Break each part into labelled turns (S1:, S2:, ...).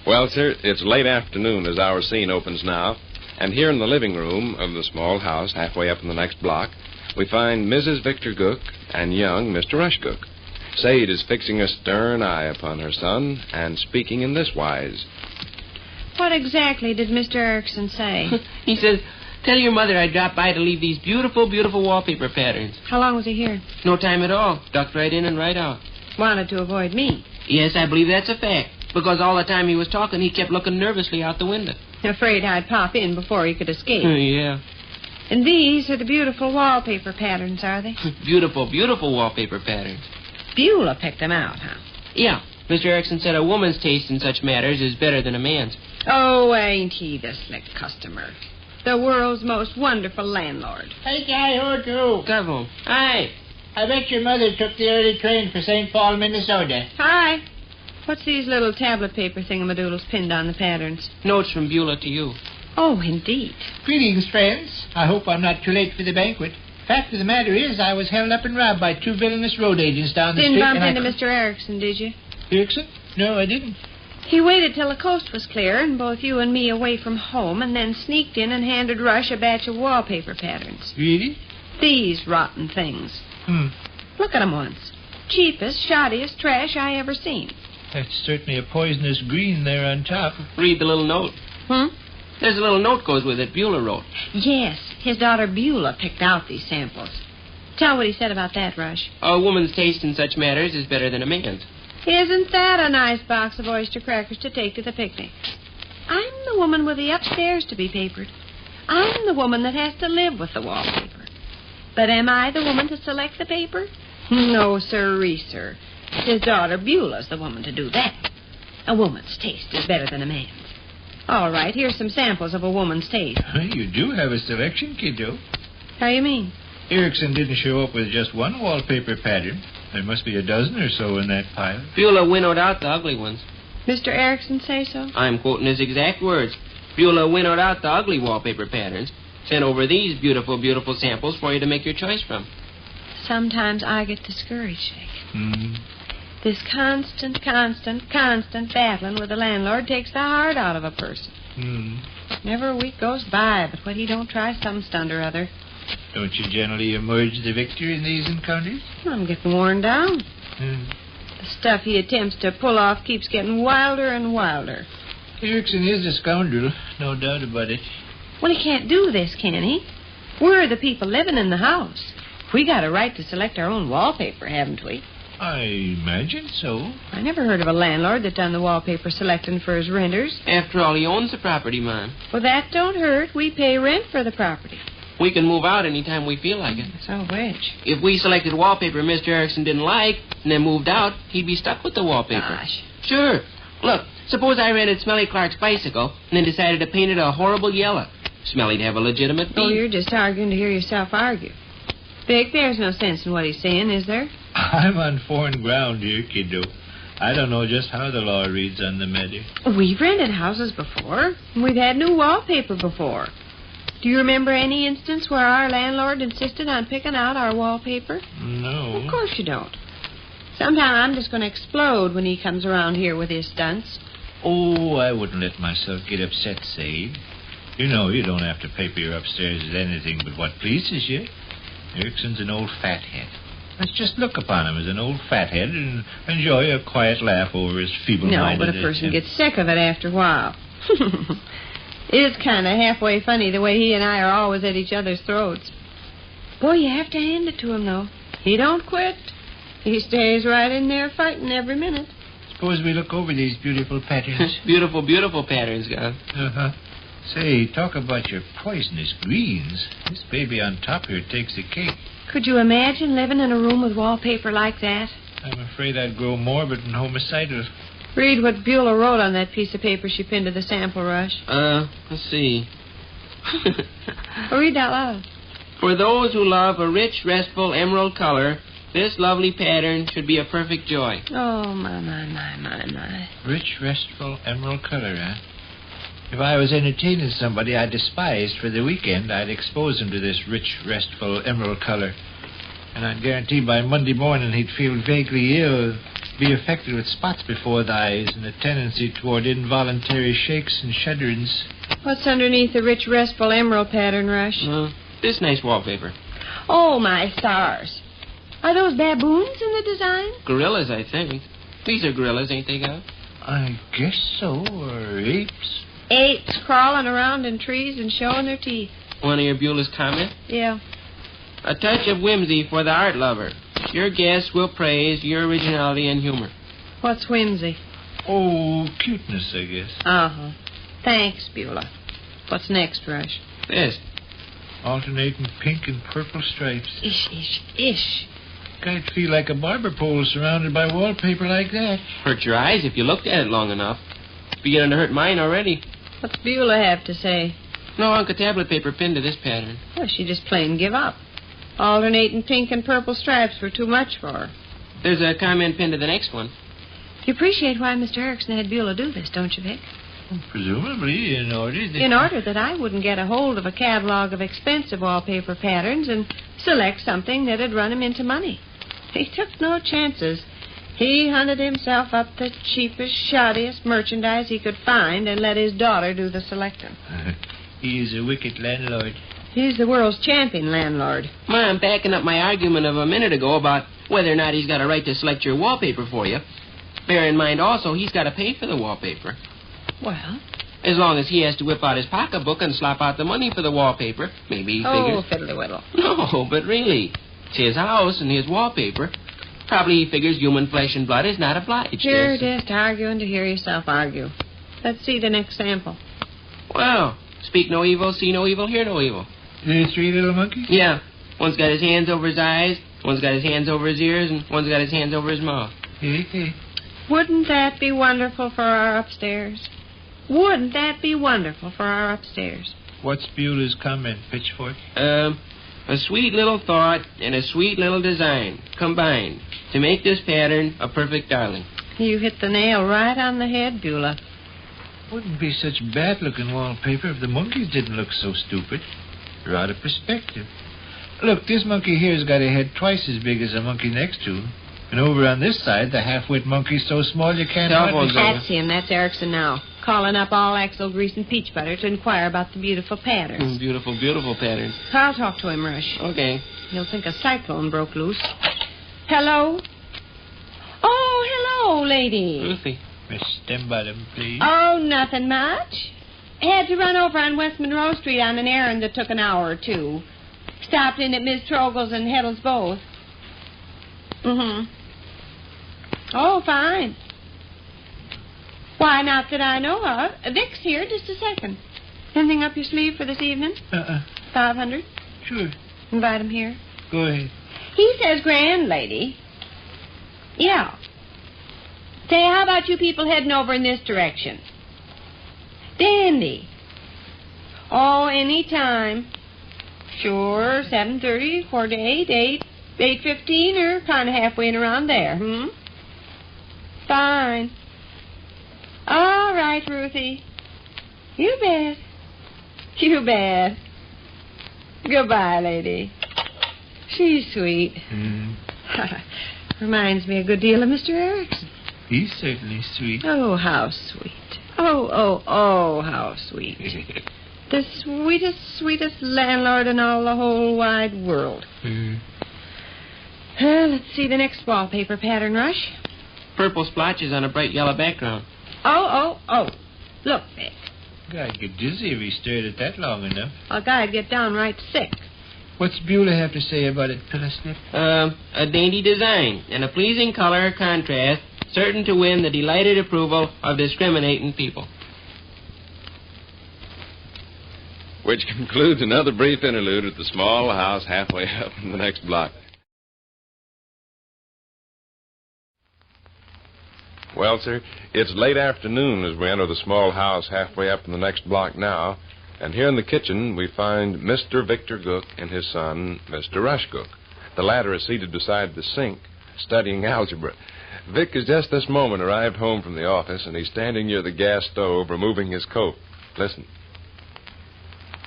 S1: Well, sir, it's late afternoon as our scene opens now, and here in the living room of the small house halfway up in the next block, we find Mrs. Victor Gook and young Mr. Rush Gook. Sade is fixing a stern eye upon her son and speaking in this wise.
S2: What exactly did Mr. Erickson say?
S3: He says, tell your mother I dropped by to leave these beautiful, beautiful wallpaper patterns.
S2: How long was he here?
S3: No time at all. Ducked right in and right out.
S2: Wanted to avoid me.
S3: Yes, I believe that's a fact. Because all the time he was talking, he kept looking nervously out the window.
S2: Afraid I'd pop in before he could escape.
S3: Yeah.
S2: And these are the beautiful wallpaper patterns, are they?
S3: Beautiful, beautiful wallpaper patterns.
S2: Beulah picked them out, huh?
S3: Yeah. Mr. Erickson said a woman's taste in such matters is better than a man's.
S2: Oh, ain't he the slick customer? The world's most wonderful landlord.
S4: Hey, Guy, who do?
S3: Come home. Hi.
S4: I bet your mother took the early train for St. Paul, Minnesota.
S2: Hi. What's these little tablet paper thingamadoodles pinned on the patterns?
S3: Notes from Beulah to you.
S2: Oh, indeed.
S4: Greetings, friends. I hope I'm not too late for the banquet. Fact of the matter is, I was held up and robbed by two villainous road agents down the street.
S2: Didn't bump into Mr. Erickson, did you?
S4: Erickson? No, I didn't.
S2: He waited till the coast was clear and both you and me away from home and then sneaked in and handed Rush a batch of wallpaper patterns.
S4: Really?
S2: These rotten things. Look at 'em once. Cheapest, shoddiest trash I ever seen.
S4: That's certainly a poisonous green there on top.
S3: Read the little note. There's a little note goes with it Beulah wrote.
S2: Yes, his daughter Beulah picked out these samples. Tell what he said about that, Rush.
S3: A woman's taste in such matters is better than a man's.
S2: Isn't that a nice box of oyster crackers to take to the picnic? I'm the woman with the upstairs to be papered. I'm the woman that has to live with the wallpaper. But am I the woman to select the paper? No, sirree, sir. His daughter Beulah's the woman to do that. A woman's taste is better than a man's. All right, here's some samples of a woman's taste.
S4: You do have a selection, kiddo.
S2: How you mean?
S4: Erickson didn't show up with just one wallpaper pattern. There must be a dozen or so in that pile.
S3: Beulah winnowed out the ugly ones.
S2: Mr. Erickson say so?
S3: I'm quoting his exact words. Beulah winnowed out the ugly wallpaper patterns. Sent over these beautiful, beautiful samples for you to make your choice from.
S2: Sometimes I get discouraged, Vic. This constant battling with the landlord takes the heart out of a person. Never a week goes by but when he don't try some stunt or other.
S4: Don't you generally emerge the victor in these encounters?
S2: I'm getting worn down. The stuff he attempts to pull off keeps getting wilder and wilder.
S4: Erickson is a scoundrel, no doubt about it.
S2: Well, he can't do this, can he? We're the people living in the house. We got a right to select our own wallpaper, haven't we?
S4: I imagine so.
S2: I never heard of a landlord that done the wallpaper selecting for his renters.
S3: After all, he owns the property, ma'am.
S2: Well, that don't hurt. We pay rent for the property.
S3: We can move out any time we feel like it.
S2: So which?
S3: If we selected wallpaper Mr. Erickson didn't like and then moved out, he'd be stuck with the wallpaper.
S2: Gosh.
S3: Sure. Look, suppose I rented Smelly Clark's bicycle and then decided to paint it a horrible yellow. Smelly'd have a legitimate beef.
S2: Oh, you're just arguing to hear yourself argue. Vic, there's no sense in what he's saying, is there?
S4: I'm on foreign ground here, kiddo. I don't know just how the law reads on the matter.
S2: We've rented houses before. We've had new wallpaper before. Do you remember any instance where our landlord insisted on picking out our wallpaper?
S4: No.
S2: Of course you don't. Sometime I'm just going to explode when he comes around here with his stunts.
S4: Oh, I wouldn't let myself get upset, Sade. You know you don't have to paper your upstairs as anything but what pleases you. Erickson's an old fathead. Let's just look upon him as an old fathead and enjoy a quiet laugh over his feeble-minded...
S2: No, but a person gets sick of it after a while. It is kind of halfway funny the way he and I are always at each other's throats. Boy, you have to hand it to him, though. He don't quit. He stays right in there fighting every minute.
S4: Suppose we look over these beautiful patterns.
S3: Beautiful, beautiful patterns, God.
S4: Say, talk about your poisonous greens. This baby on top here takes the cake.
S2: Could you imagine living in a room with wallpaper like that?
S4: I'm afraid I'd grow morbid and homicidal.
S2: Read what Beulah wrote on that piece of paper she pinned to the sample, Rush.
S3: Let's see.
S2: Read out loud.
S3: For those who love a rich, restful emerald color, this lovely pattern should be a perfect joy.
S2: Oh, my.
S4: Rich, restful emerald color, huh? If I was entertaining somebody I despised for the weekend, I'd expose him to this rich, restful emerald color. And I'd guarantee by Monday morning he'd feel vaguely ill, be affected with spots before the eyes and a tendency toward involuntary shakes and shudderings.
S2: What's underneath the rich, restful emerald pattern, Rush?
S3: This nice wallpaper.
S2: Oh, my stars. Are those baboons in the design?
S3: Gorillas, I think. These are gorillas, ain't they, Gal?
S4: I guess so, or apes.
S2: Apes crawling around in trees and showing their teeth.
S3: One of your Beulah's comment?
S2: Yeah.
S3: A touch of whimsy for the art lover. Your guests will praise your originality and humor.
S2: What's whimsy?
S4: Oh, cuteness, I guess.
S2: Uh-huh. Thanks, Beulah. What's next, Rush?
S3: This.
S4: Alternating pink and purple stripes.
S2: Ish, ish, ish.
S4: I'd feel like a barber pole surrounded by wallpaper like that.
S3: Hurt your eyes if you looked at it long enough. It's beginning to hurt mine already.
S2: What's Beulah have to say?
S3: No Unca tablet paper pinned to this pattern.
S2: Well, she just plain give up. Alternating pink and purple stripes were too much for her.
S3: There's a comment pinned to the next one.
S2: You appreciate why Mr. Erickson had Beulah do this, don't you, Vic?
S4: Presumably in order that...
S2: In order that I wouldn't get a hold of a catalog of expensive wallpaper patterns and select something that'd run him into money. He took no chances. He hunted himself up the cheapest, shoddiest merchandise he could find and let his daughter do the selecting.
S4: He's a wicked landlord.
S2: He's the world's champion landlord.
S3: Ma, I'm backing up my argument of a minute ago about whether or not he's got a right to select your wallpaper for you. Bear in mind also he's got to pay for the wallpaper.
S2: Well?
S3: As long as he has to whip out his pocketbook and slop out the money for the wallpaper, maybe he figures...
S2: Oh, fiddly-whittle.
S3: No, but really, it's his house and his wallpaper. Probably he figures human flesh and blood is not obliged.
S2: You're
S3: Yes.
S2: just arguing to hear yourself argue. Let's see the next sample.
S3: Well, speak no evil, see no evil, hear no evil.
S4: The three little monkeys?
S3: Yeah. One's got his hands over his eyes, one's got his hands over his ears, and one's got his hands over his mouth.
S4: Hey.
S2: Wouldn't that be wonderful for our upstairs? Wouldn't that be wonderful for our upstairs?
S4: What's Beulah's comment, Pitchfork?
S3: A sweet little thought and a sweet little design combined to make this pattern a perfect darling.
S2: You hit the nail right on the head, Beulah.
S4: Wouldn't be such bad-looking wallpaper if the monkeys didn't look so stupid. They're out of perspective. Look, this monkey here's got a head twice as big as the monkey next to him. And over on this side, the half-wit monkey's so small you can't...
S2: That's him. That's Erickson now. Calling up all Axel Grease and Peach Butter to inquire about the beautiful patterns.
S3: Beautiful, beautiful pattern.
S2: I'll talk to him, Rush.
S3: Okay.
S2: He'll think a cyclone broke loose. Hello? Oh, hello, lady.
S3: Ruthie.
S4: Miss Stembottom, please.
S2: Oh, nothing much. Had to run over on West Monroe Street on an errand that took an hour or two. Stopped in at Miss Trogel's and Heddle's both. Mm-hmm. Oh, fine. Why, not that I know of. Vic's here, just a second. Anything up your sleeve for this evening? 500?
S4: Sure.
S2: Invite him here.
S4: Go ahead.
S2: He says grand, lady. Yeah. Say, how about you people heading over in this direction? Dandy. Oh, any time. Sure, 7:30, quarter to 8, 8:15, or kind of halfway in around there, Fine. All right, Ruthie. You bet. You bet. Goodbye, lady. She's sweet. Reminds me a good deal of Mr. Erickson.
S4: He's certainly sweet.
S2: Oh, how sweet. Oh, how sweet. The sweetest landlord in all the whole wide world. Let's see the next wallpaper pattern, Rush.
S3: Purple splotches on a bright yellow background.
S2: Oh. Look, Vic.
S4: Guy'd get dizzy if he stared at that long enough.
S2: A guy'd get downright sick.
S4: What's Beulah have to say about it, Pillisnip?
S3: A dainty design and a pleasing color contrast, certain to win the delighted approval of discriminating people.
S1: Which concludes another brief interlude at the small house halfway up in the next block. Well, sir, it's late afternoon as we enter the small house halfway up in the next block now. And here in the kitchen, we find Mr. Victor Gook and his son, Mr. Rush Gook. The latter is seated beside the sink, studying algebra. Vic has just this moment arrived home from the office, and he's standing near the gas stove, removing his coat. Listen.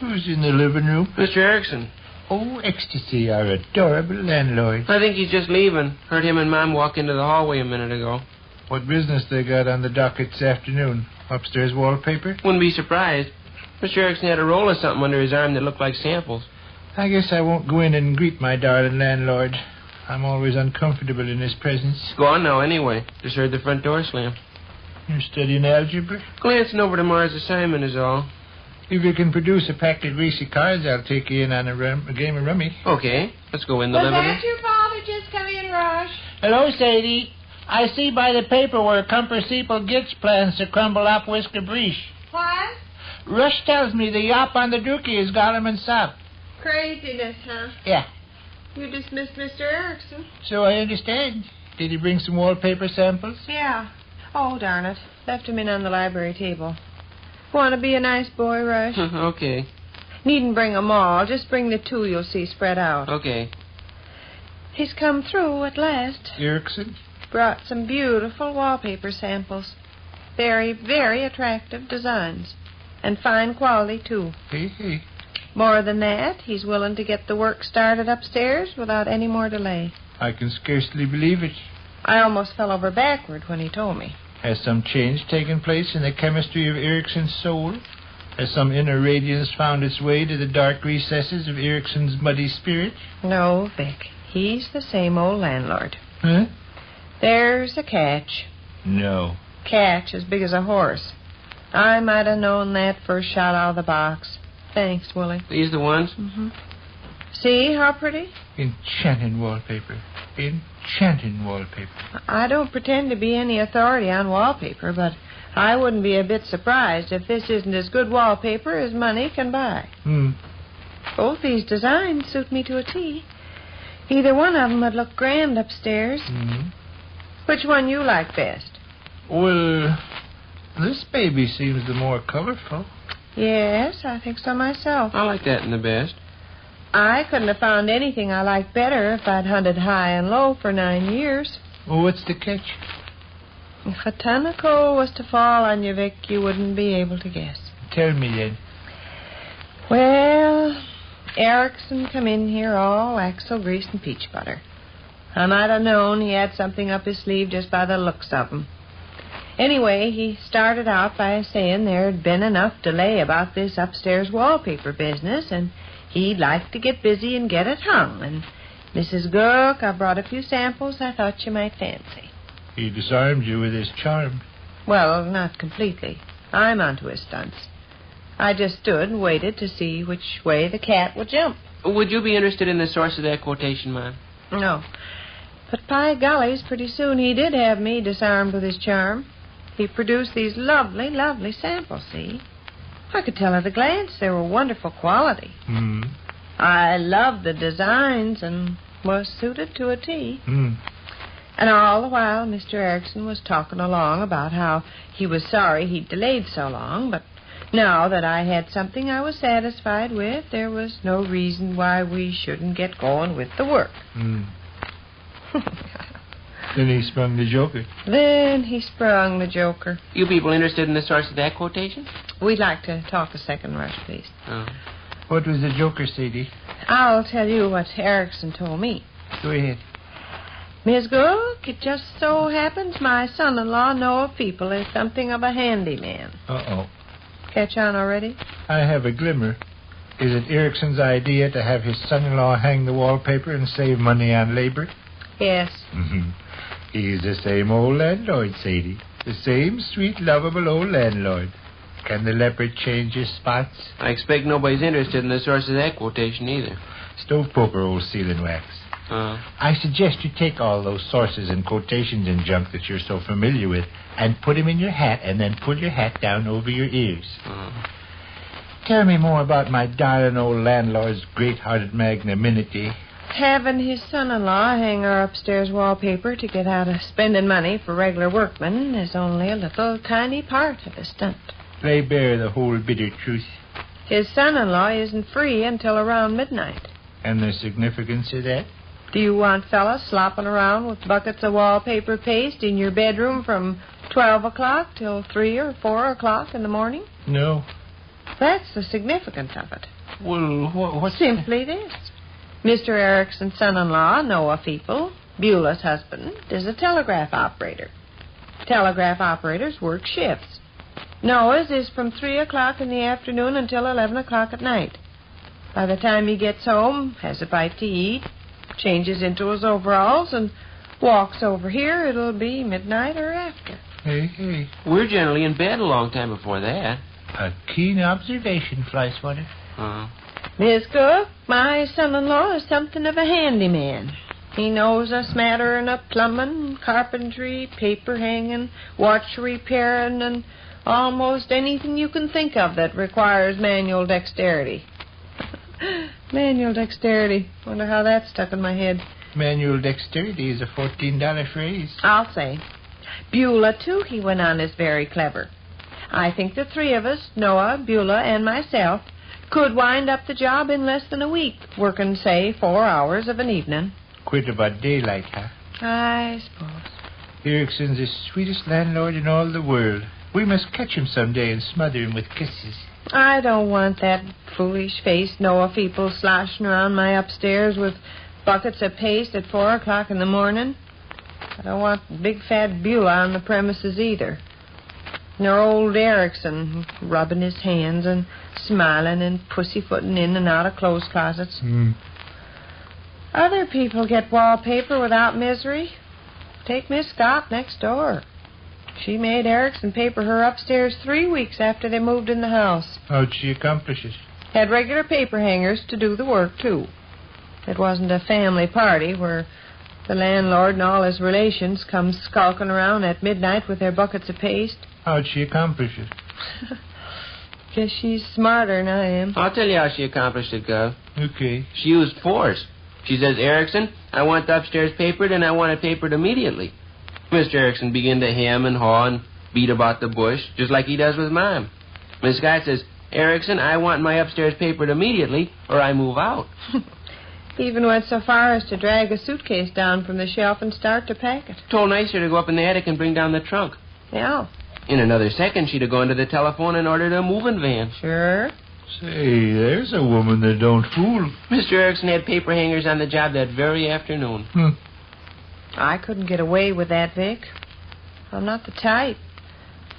S4: Who's in the living room?
S3: Mr. Erickson.
S4: Oh, ecstasy, our adorable landlord.
S3: I think he's just leaving. Heard him and Mom walk into the hallway a minute ago.
S4: What business they got on the docket this afternoon? Upstairs wallpaper?
S3: Wouldn't be surprised. Mr. Erickson had a roll of something under his arm that looked like samples.
S4: I guess I won't go in and greet my darling landlord. I'm always uncomfortable in his presence.
S3: Go on now, anyway. Just heard the front door slam.
S4: You're studying algebra?
S3: Glancing over tomorrow's assignment is all.
S4: If you can produce a pack of greasy cards, I'll take you in on a game of rummy.
S3: Okay, let's go in the
S2: Was
S3: living room.
S2: that your father just come in, Rush?
S5: Hello, Sadie. I see by the paper where Comperceple Gitz plans to crumble up Whisker Breach.
S2: What?
S5: Rush tells me the yop on the dookie has got him in sop.
S2: Craziness, huh?
S5: Yeah,
S2: You dismissed Mr. Erickson.
S5: so I understand.
S4: Did he bring some wallpaper samples?
S2: Yeah. Oh, darn it. Left him in on the library table. Want to be a nice boy, Rush?
S3: Okay,
S2: Needn't bring 'em all. Just bring the two you'll see spread out.
S3: okay.
S2: He's come through at last.
S4: Erickson?
S2: Brought some beautiful wallpaper samples. Very, very attractive designs. And fine quality, too.
S4: Hey.
S2: More than that, he's willing to get the work started upstairs without any more delay.
S4: I can scarcely believe it.
S2: I almost fell over backward when he told me.
S4: Has some change taken place in the chemistry of Erickson's soul? Has some inner radiance found its way to the dark recesses of Erickson's muddy spirit?
S2: No, Vic. He's the same old landlord.
S4: Huh?
S2: There's a catch.
S4: No.
S2: Catch as big as a horse. I might have known that first shot out of the box. Thanks, Willie.
S3: These the ones?
S2: Mm-hmm. See how pretty?
S4: Enchanting wallpaper. Enchanting wallpaper.
S2: I don't pretend to be any authority on wallpaper, but I wouldn't be a bit surprised if this isn't as good wallpaper as money can buy. Both these designs suit me to a T. Either one of 'em would look grand upstairs. Which one you like best?
S4: Well, this baby seems the more colorful.
S2: Yes, I think so myself.
S3: I like that in the best.
S2: I couldn't have found anything I liked better if I'd hunted high and low for 9 years.
S4: Well, what's the catch?
S2: If a ton of coal was to fall on you, Vic, you wouldn't be able to guess.
S4: Tell me then.
S2: Well, Erickson come in here all axle grease and peach butter. I might have known he had something up his sleeve just by the looks of him. Anyway, he started out by saying there'd been enough delay about this upstairs wallpaper business, and he'd like to get busy and get it hung. And Mrs. Gook, I brought a few samples I thought you might fancy.
S4: He disarmed you with his charm.
S2: Well, not completely. I'm onto his stunts. I just stood and waited to see which way the cat would jump.
S3: Would you be interested in the source of that quotation, Mom?
S2: No. But by gollies, pretty soon he did have me disarmed with his charm. He produced these lovely, lovely samples, see? I could tell at a glance they were wonderful quality. I loved the designs and was suited to a T. And all the while, Mr. Erickson was talking along about how he was sorry he'd delayed so long, but now that I had something I was satisfied with, there was no reason why we shouldn't get going with the work.
S4: Then he sprung the joker.
S2: Then he sprung the joker.
S3: You people interested in the source of that quotation?
S2: We'd like to talk a second, Rush, please.
S3: Oh.
S4: What was the joker, Sadie?
S2: I'll tell you what Erickson told me.
S4: Go ahead.
S2: Miss Gook, it just so happens my son-in-law know of people as something of a handyman.
S4: Uh-oh.
S2: Catch on already?
S4: I have a glimmer. Is it Erickson's idea to have his son-in-law hang the wallpaper and save money on labor?
S2: Yes.
S4: He's the same old landlord, Sadie. The same sweet, lovable old landlord. Can the leopard change his spots?
S3: I expect nobody's interested in the source of that quotation either.
S4: Stove poker, old sealing wax. I suggest you take all those sources and quotations and junk that you're so familiar with and put them in your hat and then pull your hat down over your ears. Tell me more about my darling old landlord's great-hearted magnanimity.
S2: Having his son-in-law hang our upstairs wallpaper to get out of spending money for regular workmen is only a little tiny part of the stunt.
S4: Lay bare the whole bitter truth.
S2: His son-in-law isn't free until around midnight.
S4: And the significance of that?
S2: Do you want fellas slopping around with buckets of wallpaper paste in your bedroom from 12 o'clock till 3 or 4 o'clock in the morning?
S4: No.
S2: That's the significance of it.
S4: Well, what's
S2: simply this. Mr. Erickson's son-in-law, Noah Feeple, Beulah's husband, is a telegraph operator. Telegraph operators work shifts. Noah's is from 3 o'clock in the afternoon until 11 o'clock at night. By the time he gets home, has a bite to eat, changes into his overalls, and walks over here, it'll be midnight or after.
S5: Hey.
S3: We're generally in bed a long time before that.
S5: A keen observation, Flyswatter.
S2: Miss Cook, my son-in-law is something of a handyman. He knows a smattering of plumbing, carpentry, paper hanging, watch repairing, and almost anything you can think of that requires manual dexterity. Manual dexterity. Wonder how that stuck in my head.
S5: Manual dexterity is a $14 phrase.
S2: I'll say. Beulah, too, he went on, is very clever. I think the three of us, Noah, Beulah, and myself, could wind up the job in less than a week, working, say, 4 hours of an evening.
S5: Quit about daylight, huh?
S2: I suppose.
S5: Erickson's the sweetest landlord in all the world. We must catch him someday and smother him with kisses.
S2: I don't want that foolish-faced Noah Feeple sloshing around my upstairs with buckets of paste at 4 o'clock in the morning. I don't want big fat Beulah on the premises either. Nor old Erickson rubbing his hands and smiling and pussyfooting in and out of clothes closets. Other people get wallpaper without misery. Take Miss Scott next door. She made Erickson paper her upstairs 3 weeks after they moved in the house.
S5: How'd she accomplish it?
S2: Had regular paper hangers to do the work, too. It wasn't a family party where the landlord and all his relations come skulking around at midnight with their buckets of paste.
S5: How'd she accomplish it?
S2: Guess she's smarter than I am.
S3: I'll tell you how she accomplished it, Gov.
S5: Okay.
S3: She used force. She says, Erickson, I want the upstairs papered, and I want it papered immediately. Mr. Erickson began to hem and haw and beat about the bush, just like he does with Mom. Miss Scott says, Erickson, I want my upstairs papered immediately, or I move out.
S2: Even went so far as to drag a suitcase down from the shelf and start to pack it.
S3: Told Nicer to go up in the attic and bring down the trunk.
S2: Yeah.
S3: In another second, she'd have gone to the telephone and ordered a moving van.
S2: Sure.
S5: Say, there's a woman that don't fool.
S3: Mr. Erickson had paper hangers on the job that very afternoon.
S2: I couldn't get away with that, Vic. I'm not the type.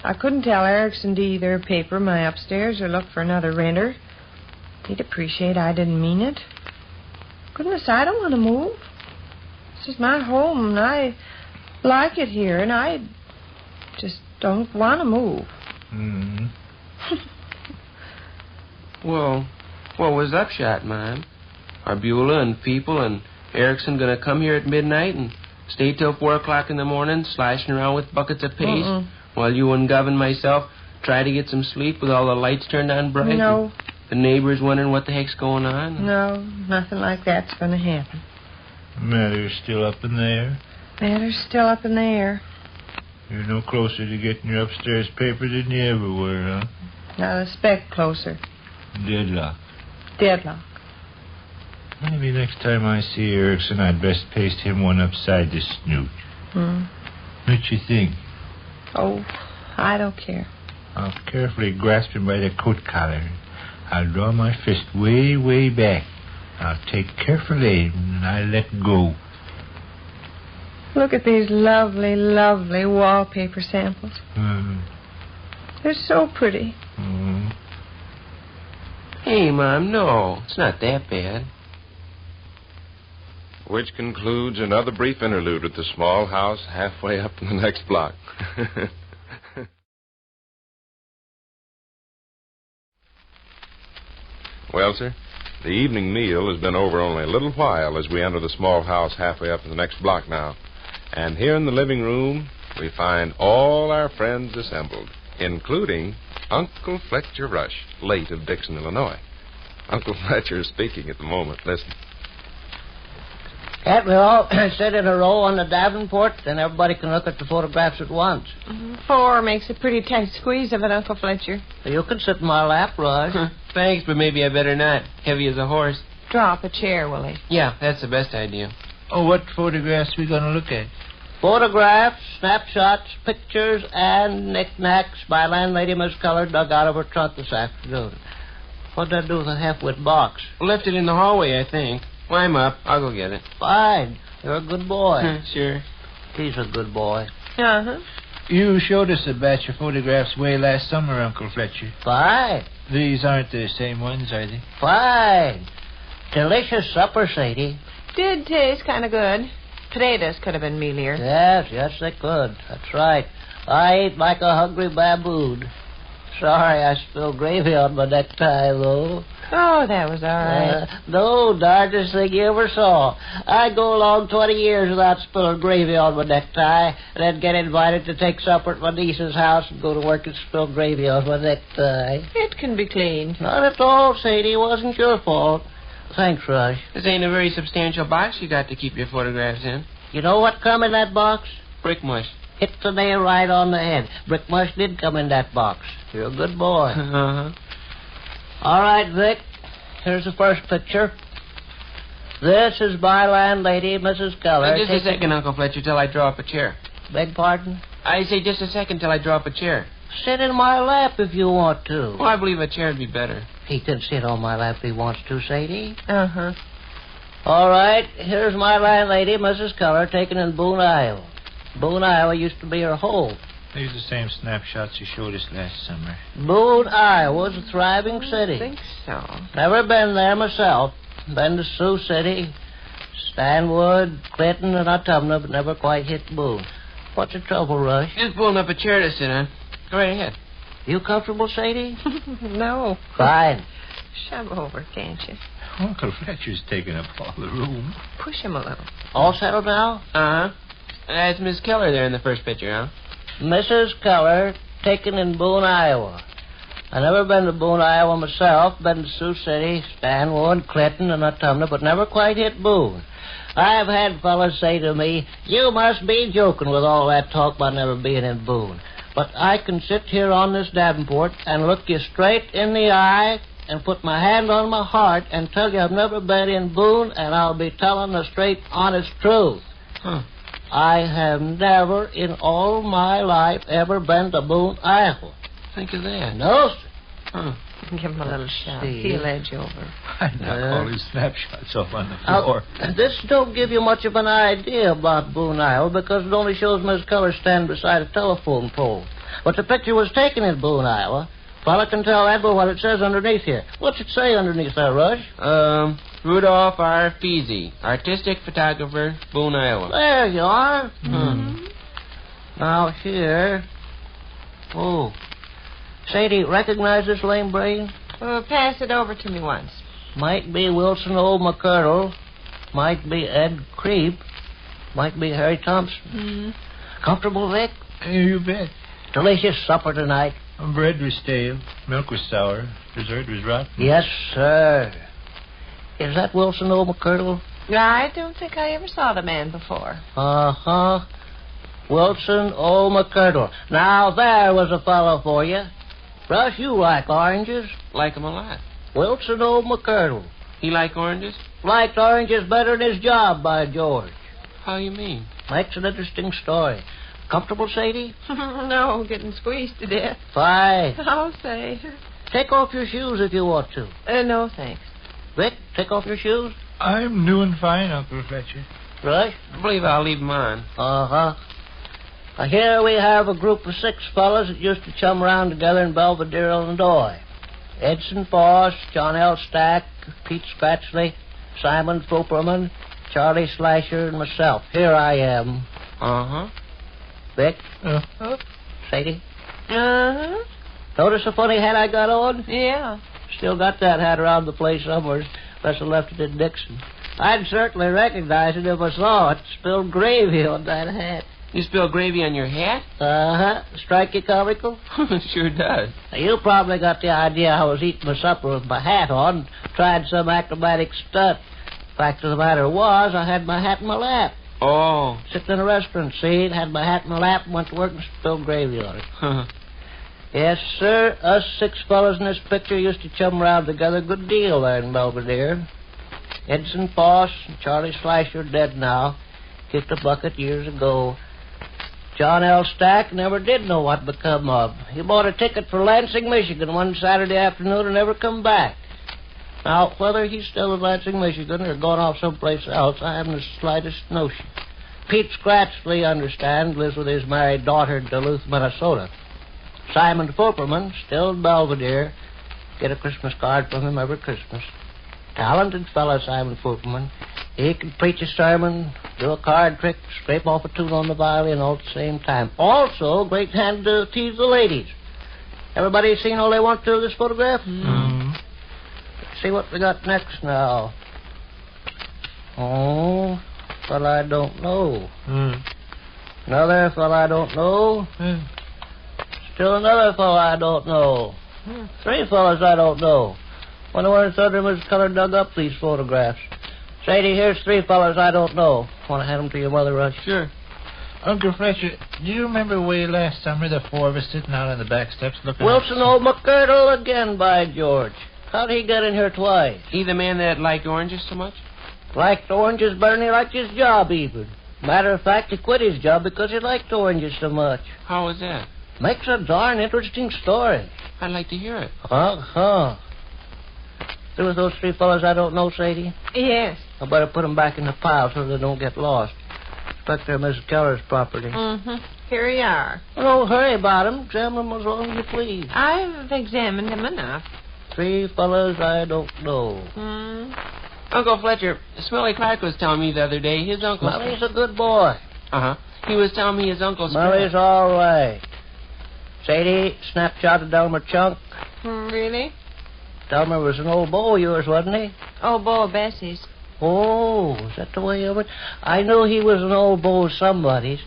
S2: I couldn't tell Erickson to either paper my upstairs or look for another renter. He'd appreciate I didn't mean it. Goodness, I don't want to move. This is my home, and I like it here, and I just don't want to move.
S3: Well, what was upshot, Mom? Are Beulah and people and Erickson going to come here at midnight and stay till 4 o'clock in the morning, slashing around with buckets of paste, while you and Gov and myself try to get some sleep with all the lights turned on bright?
S2: No.
S3: The neighbors wondering what the heck's going on?
S2: No, nothing like that's going to happen.
S5: Matter's still up in the air.
S2: Matter's still up in the air.
S5: You're no closer to getting your upstairs paper than you ever were, huh?
S2: Not a speck closer.
S5: Deadlock.
S2: Deadlock.
S5: Maybe next time I see Erickson, I'd best paste him one upside the snoot. What you think?
S2: Oh, I don't care.
S5: I'll carefully grasp him by the coat collar. I'll draw my fist way, way back. I'll take careful aim, and I'll let go.
S2: Look at these lovely, lovely wallpaper samples. They're so pretty.
S3: Hey, Mom, no. It's not that bad.
S1: Which concludes another brief interlude at the small house halfway up in the next block. Well, sir, the evening meal has been over only a little while as we enter the small house halfway up in the next block now. And here in the living room, we find all our friends assembled, including Uncle Fletcher Rush, late of Dixon, Illinois. Uncle Fletcher is speaking at the moment. Listen.
S6: Can't we all sit in a row on the Davenport, then everybody can look at the photographs at once?
S2: 4 makes a pretty tight squeeze of it, Uncle Fletcher.
S6: You can sit in my lap, Rush.
S3: Thanks, but maybe I better not. Heavy as a horse.
S2: Draw up a chair, Willie.
S3: Yeah, that's the best idea.
S5: Oh, what photographs we going to look at?
S6: Photographs, snapshots, pictures, and knickknacks my landlady, Miss Keller, dug out of her trunk this afternoon. What'd I do with the half-wit box?
S3: Left it in the hallway, I think. Well, I'm up. I'll go get it.
S6: Fine. You're a good boy.
S3: Sure.
S6: He's a good boy.
S2: Uh-huh.
S5: You showed us a batch of photographs way last summer, Uncle Fletcher.
S6: Fine.
S5: These aren't the same ones, are they?
S6: Fine. Delicious supper, Sadie.
S7: Did taste kind of good. Potatoes could have been mealier.
S6: Yes, they could. That's right. I ate like a hungry baboon. Sorry I spilled gravy on my necktie, though.
S7: Oh, that was all right.
S6: No, darndest thing you ever saw. I go along 20 years without spilling gravy on my necktie, and then get invited to take supper at my niece's house and go to work and spill gravy on my necktie.
S7: It can be cleaned.
S6: Not at all, Sadie. It wasn't your fault. Thanks, Rush.
S3: This ain't a very substantial box you got to keep your photographs in.
S6: You know what come in that box?
S3: Brick mush.
S6: Hit the nail right on the head. Brick mush did come in that box. You're a good boy.
S3: Uh-huh.
S6: All right, Vic. Here's the first picture. This is my landlady, Mrs. Keller.
S3: Just a second, Uncle Fletcher, till I draw up a chair.
S6: Beg pardon?
S3: I say just a second till I draw up a chair.
S6: Sit in my lap if you want to.
S3: Oh, I believe a chair would be better.
S6: He can sit on my lap if he wants to, Sadie.
S7: Uh-huh.
S6: All right, here's my landlady, Mrs. Keller, taken in Boone, Iowa. Boone, Iowa used to be her home.
S5: These are the same snapshots you showed us last summer.
S6: Boone, Iowa's a thriving city.
S7: I think so.
S6: Never been there myself. Been to Sioux City, Stanwood, Clinton, and Autumna, but never quite hit Boone. What's the trouble, Rush?
S3: Just pulling up a chair to sit on. Go right ahead.
S6: You comfortable, Sadie?
S7: No.
S6: Fine.
S7: Shove over, can't you?
S5: Uncle Fletcher's taking up all the room.
S7: Push him a little.
S6: All settled now?
S3: Uh-huh. That's Miss Keller there in the first picture, huh?
S6: Mrs. Keller, taken in Boone, Iowa. I never been to Boone, Iowa myself. Been to Sioux City, Stanwood, Clinton, and Autumna, but never quite hit Boone. I've had fellas say to me, "You must be joking with all that talk about never being in Boone." But I can sit here on this Davenport and look you straight in the eye and put my hand on my heart and tell you I've never been in Boone, and I'll be telling the straight, honest truth.
S3: Huh.
S6: I have never in all my life ever been to Boone, Iowa.
S3: Think of that.
S6: No, sir.
S3: Huh.
S7: Give him a little shove.
S6: See.
S7: He'll edge over.
S5: I knock all these snapshots off on the floor.
S6: This don't give you much of an idea about Boone, Iowa, because it only shows Miss Keller standing beside a telephone pole. But the picture was taken in Boone, Iowa. Fella can tell that by what it says underneath here. What's it say underneath there, Rush?
S3: Rudolph R. Feasy, artistic photographer, Boone, Iowa.
S6: There you are.
S7: Mm-hmm.
S6: Now, here. Oh. Sadie, recognize this lame brain?
S7: Pass it over to me once.
S6: Might be Wilson Old McCurdle. Might be Ed Creep. Might be Harry Thompson.
S7: Mm-hmm.
S6: Comfortable, Vic?
S5: You bet.
S6: Delicious supper tonight.
S5: Bread was stale. Milk was sour. Dessert was rotten.
S6: Yes, sir. Is that Wilson Old McCurdle?
S7: I don't think I ever saw the man before.
S6: Uh-huh. Wilson Old McCurdle. Now, there was a fellow for you. Rush, you like oranges.
S3: Like him a lot.
S6: Wilson Old McCurdle.
S3: He like oranges?
S6: Liked oranges better than his job, by George.
S3: How you mean?
S6: Makes an interesting story. Comfortable, Sadie?
S7: No, getting squeezed to death.
S6: Fine.
S7: I'll say.
S6: Take off your shoes if you want to.
S7: No, thanks.
S6: Vic, take off your shoes.
S5: I'm doing fine, Uncle Fletcher.
S6: Rush?
S3: I believe I'll leave him on.
S6: Uh-huh. Here we have a group of 6 fellas that used to chum around together in Belvedere, Illinois. Edson Foss, John L. Stack, Pete Scratchley, Simon Foperman, Charlie Slasher, and myself. Here I am.
S3: Uh-huh.
S6: Vic?
S5: Uh-huh.
S6: Sadie?
S7: Uh-huh.
S6: Notice the funny hat I got on?
S7: Yeah.
S6: Still got that hat around the place somewhere, unless I left it in Dixon. I'd certainly recognize it if I saw it. Spilled gravy on that hat.
S3: You spill gravy on your hat?
S6: Uh-huh. Strike you comical?
S3: Sure does.
S6: You probably got the idea I was eating my supper with my hat on, tried some acrobatic stunt. Fact of the matter was, I had my hat in my lap.
S3: Oh.
S6: Sitting in a restaurant, see, had my hat in my lap, went to work and spilled gravy on it. Yes, sir. Us 6 fellas in this picture used to chum around together a good deal there in Belvedere. Edson Foss and Charlie Slasher dead now. Kicked a bucket years ago. John L. Stack never did know what become of. He bought a ticket for Lansing, Michigan one Saturday afternoon and never come back. Now, whether he's still in Lansing, Michigan, or gone off someplace else, I haven't the slightest notion. Pete Scratchley, understand, lives with his married daughter in Duluth, Minnesota. Simon Fooperman, still in Belvedere. Get a Christmas card from him every Christmas. Talented fellow, Simon Fooperman. He can preach a sermon, do a card trick, scrape off a tune on the violin all at the same time. Also, great hand to tease the ladies. Everybody seen all they want to of this photograph?
S5: Mm-hmm.
S6: Let's see what we got next now. Oh, fella I don't know. Another fella I don't know. Still another fella I don't know. 3 fellas I don't know. Wonder where in Southern Mrs. Color dug up these photographs. Sadie, here's 3 fellas I don't know. Want to hand them to your mother, Rush?
S5: Sure. Uncle Fletcher, do you remember way last summer the 4 of us sitting out on the back steps looking
S6: Wilson old McCurdle again, by George. How'd he get in here twice?
S3: He the man that liked oranges so much?
S6: Liked oranges better than he liked his job, even. Matter of fact, he quit his job because he liked oranges so much.
S3: How was that?
S6: Makes a darn interesting story.
S3: I'd like to hear it.
S6: Uh-huh. Through with those 3 fellas I don't know, Sadie?
S7: Yes.
S6: I better put them back in the pile so they don't get lost. Expect they're Mrs. Keller's property.
S7: Mm-hmm. Here we are.
S6: Oh, hurry about them. Examine them as long as you please.
S7: I've examined them enough.
S6: 3 fellas I don't know.
S3: Uncle Fletcher, Smelly Clark was telling me the other day his uncle...
S6: Smelly's a good boy.
S3: Uh-huh. He was telling me his uncle's...
S6: Smelly's all right. Sadie, snapshot of Delmer Chunk.
S7: Really?
S6: Delmer was an old beau of yours, wasn't he?
S7: Oh, Bo Bessie's.
S6: Oh, is that the way of it? I knew he was an old beau of somebody's.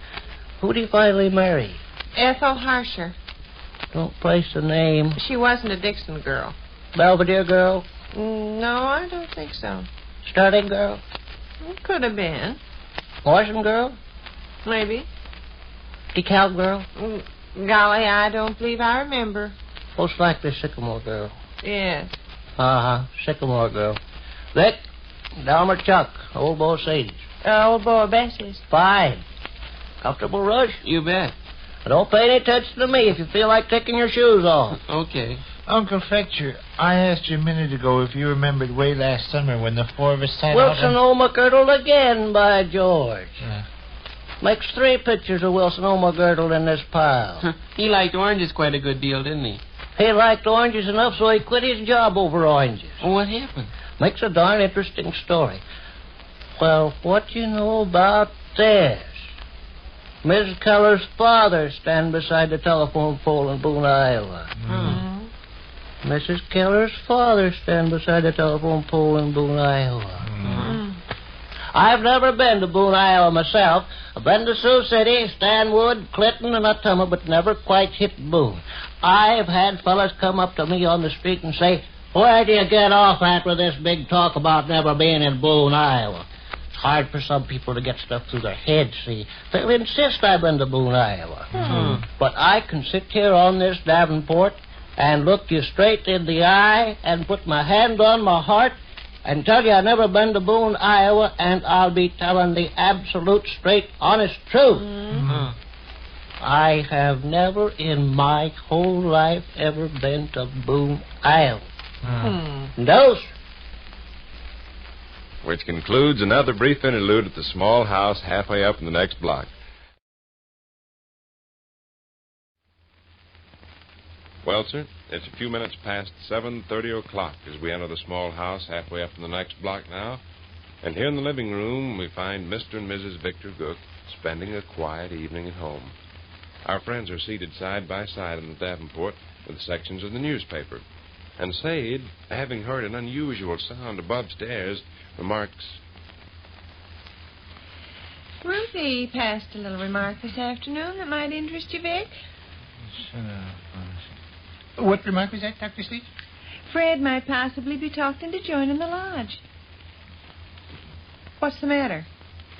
S6: Who'd he finally marry?
S7: Ethel Harsher.
S6: Don't place the name.
S7: She wasn't a Dixon girl.
S6: Belvedere girl?
S7: No, I don't think so.
S6: Starting girl?
S7: Could have been.
S6: Washington girl?
S7: Maybe.
S6: DeKalb girl?
S7: Golly, I don't believe I remember.
S6: Most likely Sycamore girl.
S7: Yes.
S6: Uh-huh, Sycamore girl. Vic, Delmer Chuck, old beau Sadie's.
S7: Old Bo Bessie's.
S6: Fine. Comfortable, Rush?
S3: You bet.
S6: Don't pay any attention to me if you feel like taking your shoes off.
S3: Okay.
S5: Uncle Fletcher, I asked you a minute ago if you remembered way last summer when the 4 of us sat
S6: Wilson
S5: out...
S6: McGirdle again, by George.
S5: Yeah.
S6: Makes 3 pictures of Wilson McGirdle in this pile.
S3: He liked oranges quite a good deal, didn't he?
S6: He liked oranges enough, so he quit his job over oranges.
S3: Well, what happened?
S6: Makes a darn interesting story. Well, what do you know about this? Mrs. Keller's father standing beside the telephone pole in Boone, Iowa. Mrs. Keller's father standing beside the telephone pole in Boone, Iowa. I've never been to Boone, Iowa myself. I've been to Sioux City, Stanwood, Clinton, and Ottumwa, but never quite hit Boone. I've had fellas come up to me on the street and say, "Where do you get off at with this big talk about never being in Boone, Iowa?" It's hard for some people to get stuff through their heads, see. They'll insist I've been to Boone, Iowa. But I can sit here on this Davenport and look you straight in the eye and put my hand on my heart and tell you I've never been to Boone, Iowa, and I'll be telling the absolute, straight, honest truth. I have never in my whole life ever been to Boone, Iowa. No, sir.
S1: Which concludes another brief interlude at the small house halfway up in the next block. Well, sir, it's a few minutes past 7:30 o'clock as we enter the small house halfway up in the next block now. And here in the living room, we find Mr. and Mrs. Victor Gook spending a quiet evening at home. Our friends are seated side by side in the Davenport with sections of the newspaper. And Sade, having heard an unusual sound above stairs, remarks,
S2: Ruthie passed a little remark this afternoon that might interest you, Vic.
S5: What remark was that, Dr. Sleet?
S2: Fred might possibly be talked into joining the lodge. What's the matter?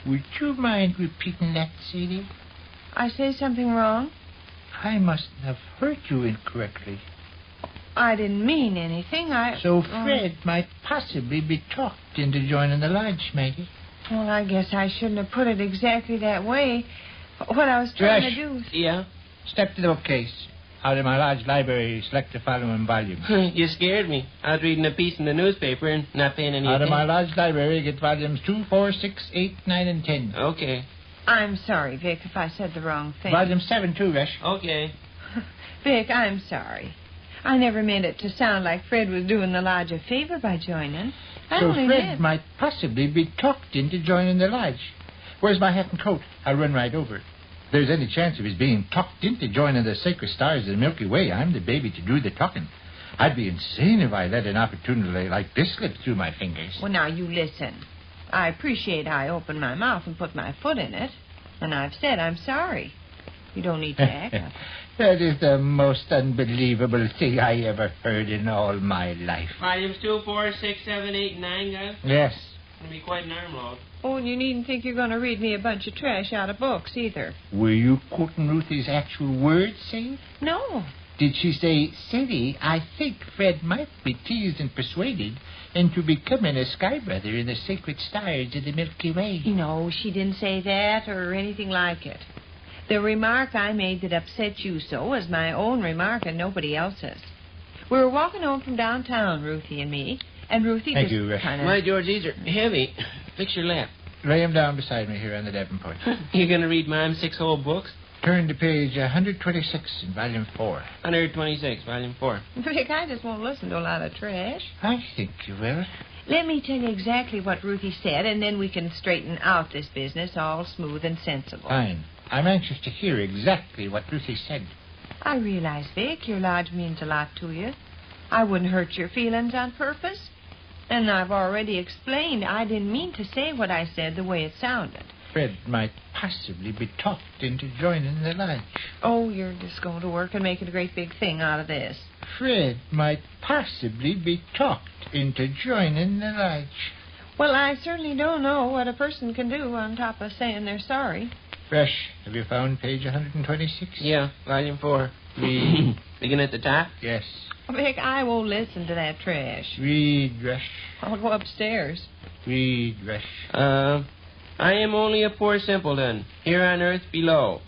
S5: Would you mind repeating that, Sadie?
S2: I say something wrong?
S5: I must have heard you incorrectly.
S2: I didn't mean anything.
S5: So Fred might possibly be talked into joining the lodge, Maggie.
S2: Well, I guess I shouldn't have put it exactly that way. What I was trying to do...
S3: Yeah?
S5: Step to the bookcase. Out of my large library, select the following volume.
S3: You scared me. I was reading a piece in the newspaper and not paying any
S5: Out of my
S3: attention.
S5: large library, get volumes 2, 4, 6, 8, 9, and 10.
S3: Okay.
S2: I'm sorry, Vic, if I said the wrong thing.
S5: Volume 7, too, Rush.
S3: Okay.
S2: Vic, I'm sorry. I never meant it to sound like Fred was doing the lodge a favor by joining. I
S5: So
S2: only
S5: Fred
S2: meant...
S5: might possibly be talked into joining the lodge. Where's my hat and coat? I'll run right over. If there's any chance of his being talked into joining the sacred stars of the Milky Way, I'm the baby to do the talking. I'd be insane if I let an opportunity like this slip through my fingers.
S2: Well, now, you listen. I appreciate I opened my mouth and put my foot in it. And I've said I'm sorry. You don't need to act up.
S5: That is the most unbelievable thing I ever heard in all my life.
S3: Volumes 2, 4, 6, 7, 8, and 9, guys.
S5: Yes.
S3: It'll be quite an arm load.
S2: Oh, and you needn't think you're going to read me a bunch of trash out of books, either.
S5: Were you quoting Ruthie's actual words, Sadie?
S2: No.
S5: Did she say, Sadie, I think Fred might be teased and persuaded into becoming a sky brother in the sacred stars of the Milky Way?
S2: No, she didn't say that or anything like it. The remark I made that upset you so was my own remark and nobody else's. We were walking home from downtown, Ruthie and me, and Ruthie
S5: Thank
S2: just
S5: you, Rush.
S2: kind of...
S3: My George, these are heavy. Fix your lap.
S5: Lay him down beside me here on the Davenport.
S3: You gonna read Mom 6 whole books?
S5: Turn to page 126 in volume 4.
S3: 126, volume 4.
S2: Vic, I just won't listen to a lot of trash.
S5: I think you will.
S2: Let me tell you exactly what Ruthie said, and then we can straighten out this business all smooth and sensible.
S5: Fine. I'm anxious to hear exactly what Ruthie said.
S2: I realize, Vic, your lodge means a lot to you. I wouldn't hurt your feelings on purpose. And I've already explained I didn't mean to say what I said the way it sounded.
S5: Fred might possibly be talked into joining the lodge.
S2: Oh, you're just going to work and making a great big thing out of this.
S5: Fred might possibly be talked into joining the lodge.
S2: Well, I certainly don't know what a person can do on top of saying they're sorry.
S5: Rush, have you found page 126?
S3: Yeah, volume 4. Read. Begin at the top?
S5: Yes.
S2: Vic, I won't listen to that trash.
S5: Read, Rush.
S2: I'll go upstairs.
S5: Read, Rush.
S3: I am only a poor simpleton, here on earth below.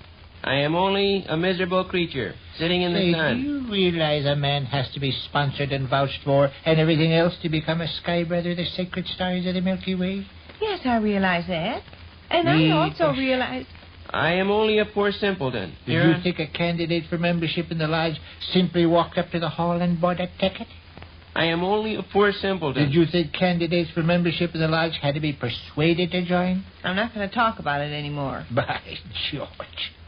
S3: I am only a miserable creature, sitting in the
S5: Say,
S3: sun.
S5: do you realize a man has to be sponsored and vouched for and everything else to become a sky brother, the sacred stars of the Milky Way?
S2: Yes, I realize that. And
S5: Read,
S2: I also
S5: Rush.
S2: realize...
S3: I am only a poor simpleton.
S5: Did
S3: Here
S5: you
S3: on...
S5: think a candidate for membership in the lodge simply walked up to the hall and bought a ticket?
S3: I am only a poor simpleton.
S5: Did you think candidates for membership in the lodge had to be persuaded to join?
S2: I'm not going to talk about it anymore.
S5: By George.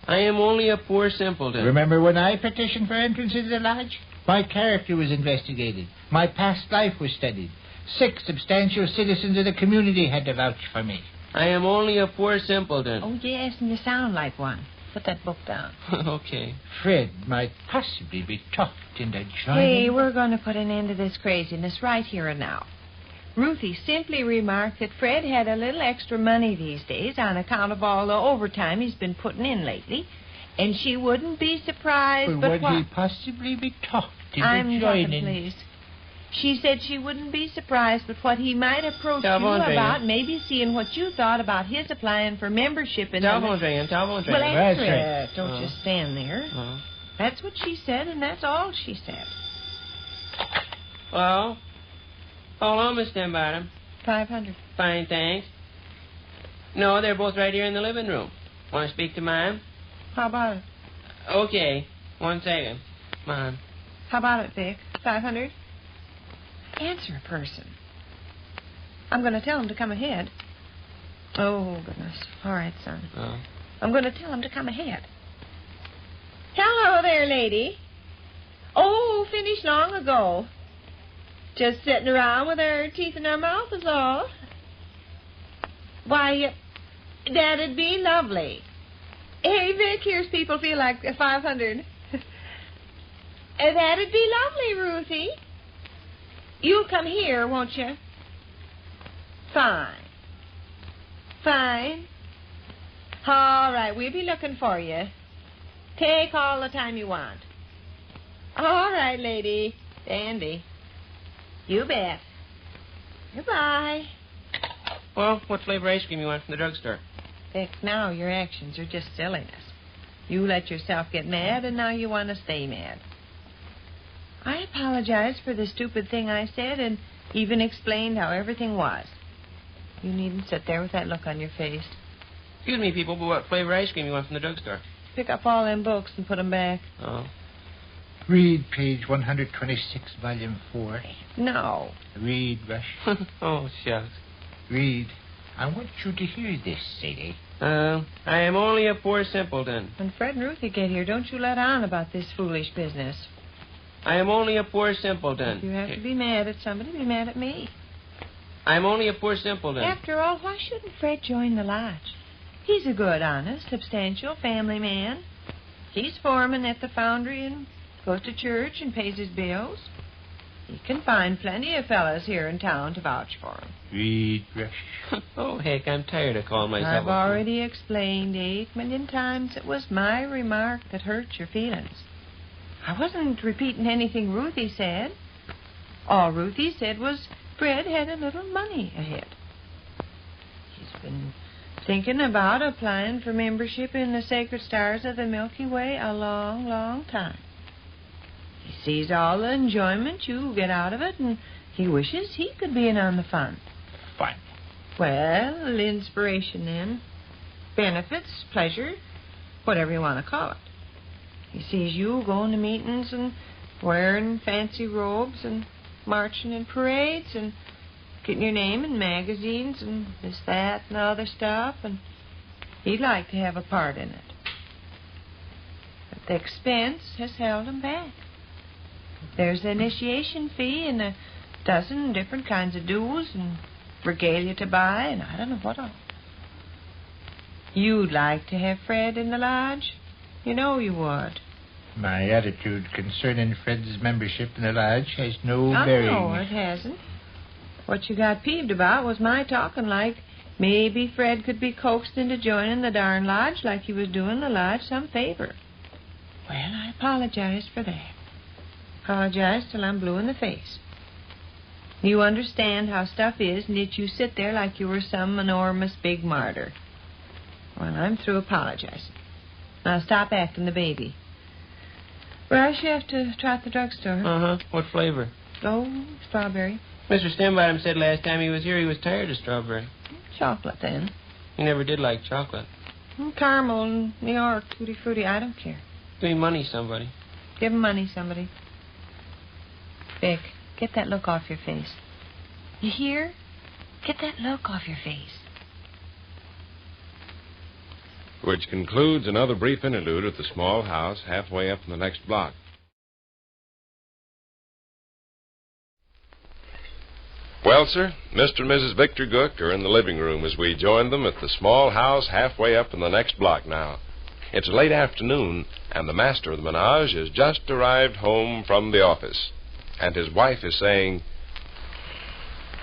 S3: I am only a poor simpleton.
S5: Remember when I petitioned for entrance into the lodge? My character was investigated. My past life was studied. 6 substantial citizens of the community had to vouch for me.
S3: I am only a poor simpleton.
S2: Oh, yes, and you sound like one. Put that book down.
S3: Okay.
S5: Fred might possibly be talked into joining.
S2: Hey, we're going to put an end to this craziness right here and now. Ruthie simply remarked that Fred had a little extra money these days on account of all the overtime he's been putting in lately, and she wouldn't be surprised,
S5: But
S2: but
S5: would he possibly be talked into
S2: I'm
S5: joining?
S2: talking, please. She said she wouldn't be surprised but what he might approach
S3: Telephone
S2: you
S3: ringing.
S2: about, maybe seeing what you thought about his applying for membership in
S3: Telephone's ringing. Telephone's
S2: Well,
S3: ringing.
S2: answer
S5: That's
S2: it. Don't just stand there. That's what she said, and that's all she said.
S3: Well, hello, Miss Denbottom.
S2: 500.
S3: Fine, thanks. No, they're both right here in the living room. Want to speak to Mom?
S2: How about it?
S3: Okay. 1 second. Mom.
S2: How about it, Vic? 500? Answer a person. I'm going to tell him to come ahead. Oh, goodness. All right, son.
S3: Oh.
S2: I'm going to tell him to come ahead. Hello there, lady. Oh, finished long ago. Just sitting around with our teeth in our mouth is all. Why, that'd be lovely. Hey, Vic, here's people feel like 500. That'd be lovely, Ruthie. You'll come here, won't you? Fine. Fine. All right, we'll be looking for you. Take all the time you want. All right, lady. Dandy. You bet. Goodbye.
S3: Well, what flavor ice cream you want from the drugstore?
S2: Vic, now your actions are just silliness. You let yourself get mad, and now you want to stay mad. I apologized for the stupid thing I said and even explained how everything was. You needn't sit there with that look on your face.
S3: Excuse me, people, but what flavor ice cream you want from the drugstore?
S2: Pick up all them books and put them back.
S3: Oh.
S5: Read page 126, volume 4.
S2: No.
S5: Read, Rush.
S3: Oh, shucks.
S5: Read. I want you to hear this, Sadie.
S3: I am only a poor simpleton.
S2: When Fred and Ruthie get here, don't you let on about this foolish business.
S3: I am only a poor simpleton.
S2: If you have to be mad at somebody, be mad at me.
S3: I am only a poor simpleton.
S2: After all, why shouldn't Fred join the lodge? He's a good, honest, substantial family man. He's foreman at the foundry and goes to church and pays his bills. He can find plenty of fellas here in town to vouch for him.
S5: Read, Rush.
S3: Oh, heck, I'm tired of calling myself
S2: I've already explained 8 million times it was my remark that hurt your feelings. I wasn't repeating anything Ruthie said. All Ruthie said was Fred had a little money ahead. He's been thinking about applying for membership in the Sacred Stars of the Milky Way a long, long time. He sees all the enjoyment you get out of it, and he wishes he could be in on the fun.
S5: Fun.
S2: Well, inspiration then. Benefits, pleasure, whatever you want to call it. He sees you going to meetings and wearing fancy robes and marching in parades and getting your name in magazines and this, that, and other stuff, and he'd like to have a part in it. But the expense has held him back. There's an initiation fee and a dozen different kinds of dues and regalia to buy, and I don't know what all. You'd like to have Fred in the lodge? You know you would.
S5: My attitude concerning Fred's membership in the lodge has no
S2: I
S5: bearing.
S2: know it hasn't. What you got peeved about was my talking like maybe Fred could be coaxed into joining the darn lodge like he was doing the lodge some favor. Well, I apologize for that. Apologize till I'm blue in the face. You understand how stuff is, and yet you sit there like you were some enormous big martyr. Well, I'm through apologizing. Now stop acting the baby. Rush, you have to trot the drugstore.
S3: Uh-huh. What flavor?
S2: Oh, strawberry.
S3: Mr. Stembottom said last time he was here he was tired of strawberry.
S2: Chocolate, then.
S3: He never did like chocolate.
S2: Caramel and New York, tutti frutti, I don't care.
S3: Give me money, somebody.
S2: Give him money, somebody. Vic, get that look off your face. You hear? Get that look off your face.
S1: Which concludes another brief interlude at the small house halfway up in the next block. Well, sir, Mr. and Mrs. Victor Gook are in the living room as we join them at the small house halfway up in the next block now. It's late afternoon, and the master of the menage has just arrived home from the office. And his wife is saying,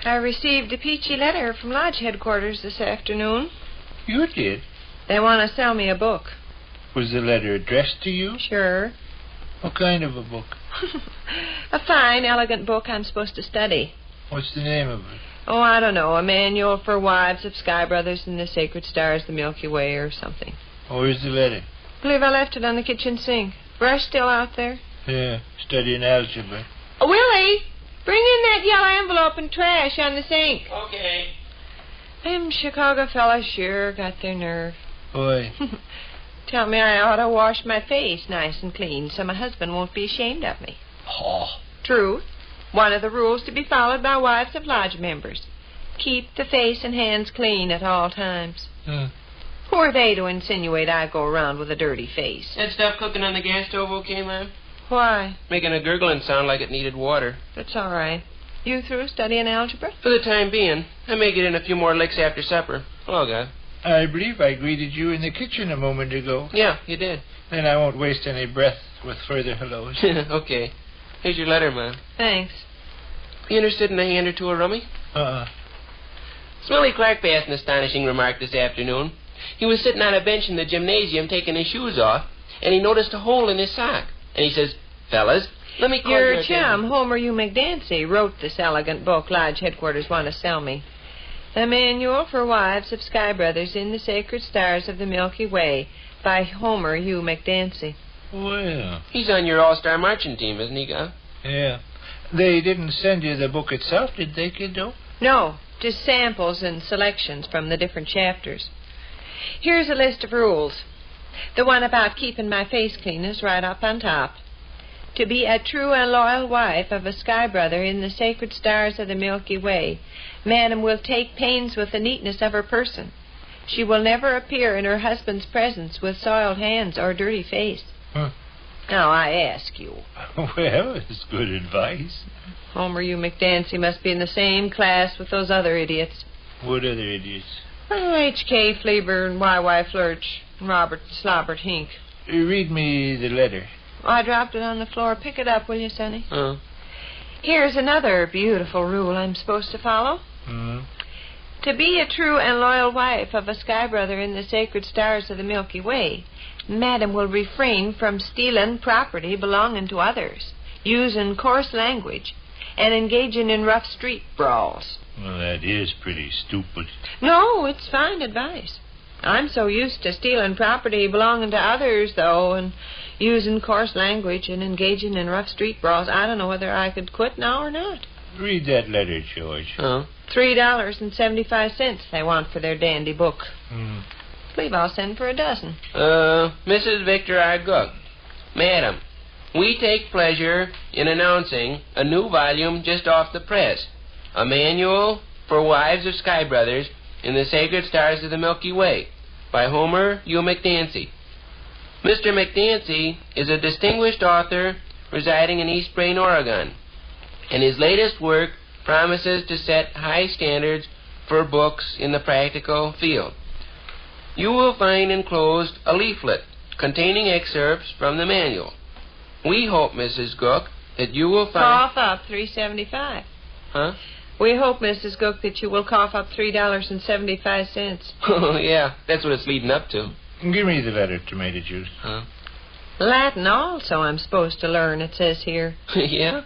S2: I received a peachy letter from Lodge headquarters this afternoon.
S5: You did?
S2: They want to sell me a book.
S5: Was the letter addressed to you?
S2: Sure.
S5: What kind of a book?
S2: A fine, elegant book I'm supposed to study.
S5: What's the name of it?
S2: Oh, I don't know. A manual for wives of Sky Brothers and the Sacred Stars, the Milky Way, or something.
S5: Oh, where's the letter?
S2: I believe I left it on the kitchen sink. Brush still out there?
S5: Yeah, studying algebra.
S2: Oh, Willie, bring in that yellow envelope and trash on the sink.
S3: Okay.
S2: Them Chicago fellas sure got their nerve.
S5: Boy.
S2: Tell me I ought to wash my face nice and clean so my husband won't be ashamed of me.
S5: Oh.
S2: Truth. One of the rules to be followed by wives of lodge members. Keep the face and hands clean at all times. Who are they to insinuate I go around with a dirty face?
S3: That stuff cooking on the gas stove okay, ma'am?
S2: Why?
S3: Making a gurgling sound like it needed water.
S2: That's all right. You through studying algebra?
S3: For the time being. I may get in a few more licks after supper. Hello, guy.
S5: I believe I greeted you in the kitchen a moment ago.
S3: Yeah, you did.
S5: Then I won't waste any breath with further hellos.
S3: Okay. Here's your letter, ma'am.
S2: Thanks.
S3: You interested in a hand or two of rummy? Smelly Clark passed an astonishing remark this afternoon. He was sitting on a bench in the gymnasium taking his shoes off, and he noticed a hole in his sock. And he says, fellas, let me call
S2: your chum, Homer U. McDancy, wrote this elegant book Lodge headquarters want to sell me. A manual for wives of Sky Brothers in the Sacred Stars of the Milky Way, by Homer Hugh McDancy.
S5: Well,
S3: He's on your all-star marching team, isn't he, Gus?
S5: yeah. They didn't send you the book itself, did they, kiddo?
S2: No, just samples and selections from the different chapters. Here's a list of rules. The one about keeping my face clean is right up on top. To be a true and loyal wife of a sky brother in the sacred stars of the Milky Way, Madam will take pains with the neatness of her person. She will never appear in her husband's presence with soiled hands or dirty face.
S5: Huh.
S2: Now, I ask you.
S5: Well, it's good advice.
S2: Homer Hugh McDancy must be in the same class with those other idiots.
S5: What other idiots?
S2: Oh, H.K. Fleber and Y.Y. Flurch and Robert Slobbert Hink.
S5: Read me the letter.
S2: I dropped it on the floor. Pick it up, will you, Sonny?
S3: Huh?
S2: Here's another beautiful rule I'm supposed to follow. To be a true and loyal wife of a sky brother in the sacred stars of the Milky Way, Madam will refrain from stealing property belonging to others, using coarse language, and engaging in rough street brawls.
S5: Well, that is pretty stupid.
S2: No, it's fine advice. I'm so used to stealing property belonging to others, though, and using coarse language and engaging in rough street brawls, I don't know whether I could quit now or not.
S5: Read that letter, George.
S3: Huh?
S2: $3.75 they want for their dandy book. Believe I'll send for a dozen.
S3: Mrs. Victor R. Gook. Madam, we take pleasure in announcing a new volume just off the press. A manual for wives of sky brothers in the sacred stars of the Milky Way by Homer Hugh McDancy. Mr. McDancy is a distinguished author residing in East Brain, Oregon, and his latest work promises to set high standards for books in the practical field. You will find enclosed a leaflet containing excerpts from the manual. We hope, Mrs. Gook, that you will find...
S2: Cough up $3.75.
S3: Huh?
S2: We hope, Mrs. Gook, that you will cough up $3.75.
S3: Oh, yeah, that's what it's leading up to.
S5: Give me the letter, tomato juice.
S3: Huh?
S2: Latin also I'm supposed to learn, it says here.
S3: Yeah?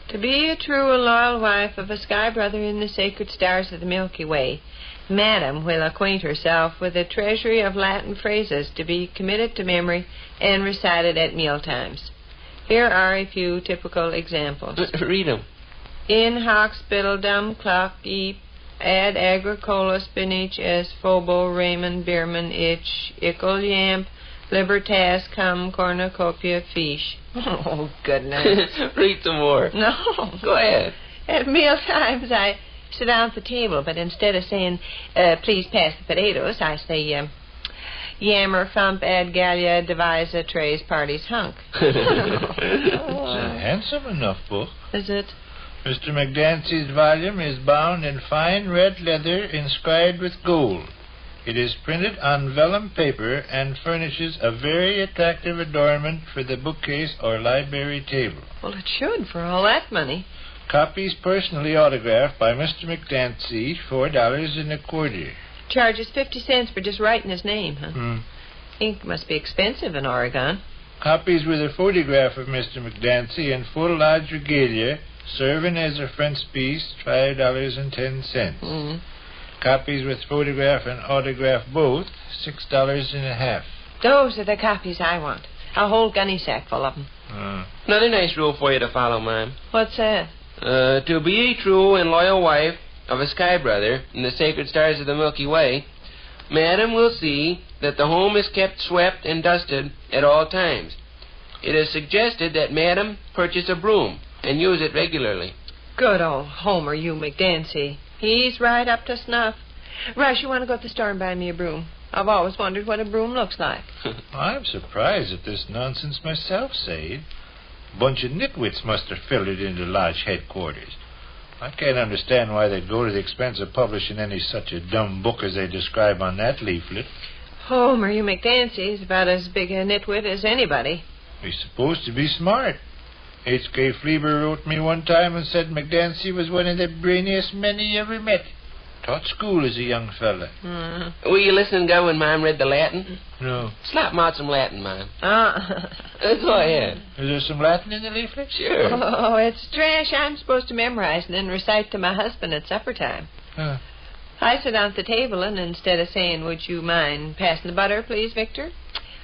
S2: To be a true and loyal wife of a sky brother in the sacred stars of the Milky Way, Madam will acquaint herself with a treasury of Latin phrases to be committed to memory and recited at mealtimes. Here are a few typical examples.
S3: Read them.
S2: In hoc spitaldum clock eep ad agricola spinach es phobo Raymond Bierman itch ickle yamp libertas cum cornucopia fish. Oh, goodness.
S3: Read some more.
S2: No.
S3: Go ahead.
S2: At meal times, I sit down at the table, but instead of saying, please pass the potatoes, I say, yammer thump ad gallia devisa trays parties hunk.
S5: It's a handsome enough book.
S2: Is it?
S5: Mr. McDancy's volume is bound in fine red leather inscribed with gold. It is printed on vellum paper and furnishes a very attractive adornment for the bookcase or library table.
S2: Well, it should, for all that money.
S5: Copies personally autographed by Mr. McDancy, $4.25.
S2: Charges 50 cents for just writing his name, huh? Ink must be expensive in Oregon.
S5: Copies with a photograph of Mr. McDancy in full large regalia, serving as a frontispiece, $5.10. Copies with photograph and autograph both, $6.50.
S2: Those are the copies I want. A whole gunny sack full of them.
S3: Another nice rule for you to follow, ma'am.
S2: What's that?
S3: To be a true and loyal wife of a sky brother in the sacred stars of the Milky Way, Madam will see that the home is kept swept and dusted at all times. It is suggested that Madam purchase a broom and use it regularly.
S2: Good old Homer Hugh McDancy. He's right up to snuff. Rush, you want to go to the store and buy me a broom? I've always wondered what a broom looks like.
S5: I'm surprised at this nonsense myself, Sade. A bunch of nitwits must have filled it into Lodge headquarters. I can't understand why they'd go to the expense of publishing any such a dumb book as they describe on that leaflet.
S2: Homer Hugh McDancy is about as big a nitwit as anybody.
S5: He's supposed to be smart. H.K. Fleber wrote me one time and said McDancy was one of the brainiest men he ever met. Taught school as a young fella.
S3: Were you listening, Go, when Mom read the Latin?
S5: No.
S3: Slap him out some Latin, Mom. Go ahead.
S5: Is there some Latin in the leaflet?
S3: Sure.
S2: Oh, it's trash I'm supposed to memorize and then recite to my husband at supper time. I sit down at the table, and instead of saying, would you mind passing the butter, please, Victor?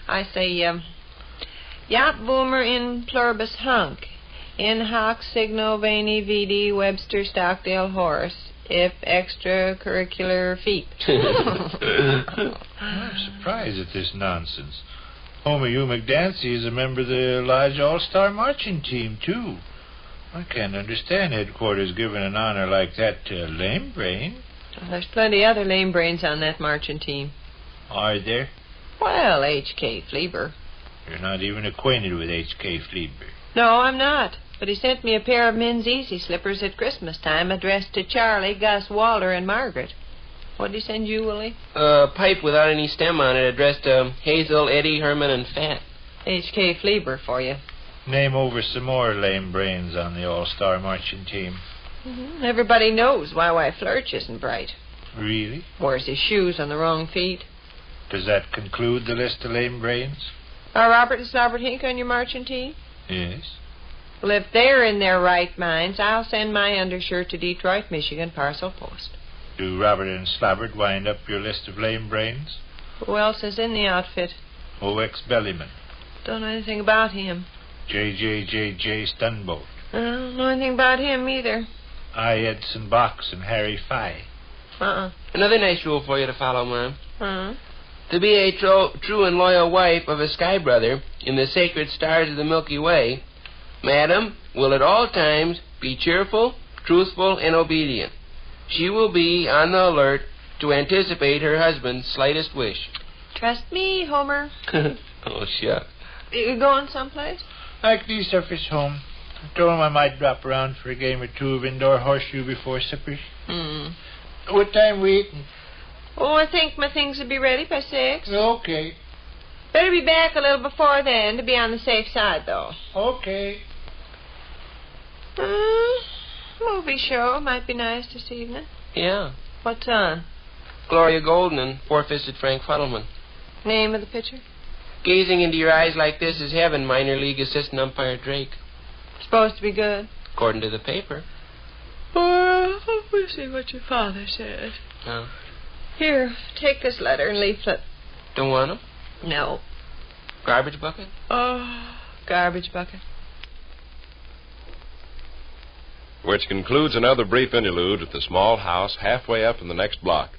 S7: I say, Jap boomer in pluribus hunc, in hoc signo veni vidi Webster Stockdale Horace, if extracurricular feet.
S4: I'm surprised at this nonsense. Homer U. McDancy is a member of the Lodge All-Star Marching Team, too. I can't understand headquarters giving an honor like that to a lame brain.
S7: Well, there's plenty other lame brains on that marching team.
S4: Are there?
S7: Well, H.K. Fleeber.
S4: You're not even acquainted with H.K. Fleeber.
S7: No, I'm not. But he sent me a pair of men's easy slippers at Christmas time addressed to Charlie, Gus, Walter, and Margaret. What did he send you, Willie?
S3: A pipe without any stem on it addressed to Hazel, Eddie, Herman, and Fat.
S7: H.K. Fleeber for you.
S4: Name over some more lame brains on the All-Star Marching Team.
S7: Mm-hmm. Everybody knows why Flurch isn't bright.
S4: Really?
S7: Wears his shoes on the wrong feet.
S4: Does that conclude the list of lame brains?
S7: Are Robert and Slobbert Hink on your marching team?
S4: Yes.
S7: Well, if they're in their right minds, I'll send my undershirt to Detroit, Michigan, parcel post.
S4: Do Robert and Slobbert wind up your list of lame brains?
S7: Who else is in the outfit?
S4: O.X. Bellyman.
S7: Don't know anything about him.
S4: J.J. Stunboat.
S7: I don't know anything about him either.
S4: I. Edson Box and Harry Fye.
S3: Another nice rule for you to follow, Mom. To be a true and loyal wife of a sky brother in the sacred stars of the Milky Way, Madam will at all times be cheerful, truthful, and obedient. She will be on the alert to anticipate her husband's slightest wish.
S7: Trust me, Homer.
S3: Oh, shucks.
S7: You going someplace?
S4: Like the surface home. I told him I might drop around for a game or two of indoor horseshoe before suppers. What time we eating?
S7: Oh, I think my things will be ready by 6.
S4: Okay.
S7: Better be back a little before then to be on the safe side, though.
S4: Okay.
S7: Movie show might be nice this evening.
S3: Yeah.
S7: What's on?
S3: Gloria Golden and Four-Fisted Frank Fuddleman.
S7: Name of the picture?
S3: Gazing into your eyes like this is heaven, minor league assistant umpire Drake.
S7: Supposed to be good.
S3: According to the paper.
S7: Well, we'll see what your father says.
S3: Oh.
S7: Here, take this letter and leaflet.
S3: Don't want 'em?
S7: No.
S3: Garbage bucket?
S7: Oh, garbage bucket.
S1: Which concludes another brief interlude at the small house halfway up in the next block.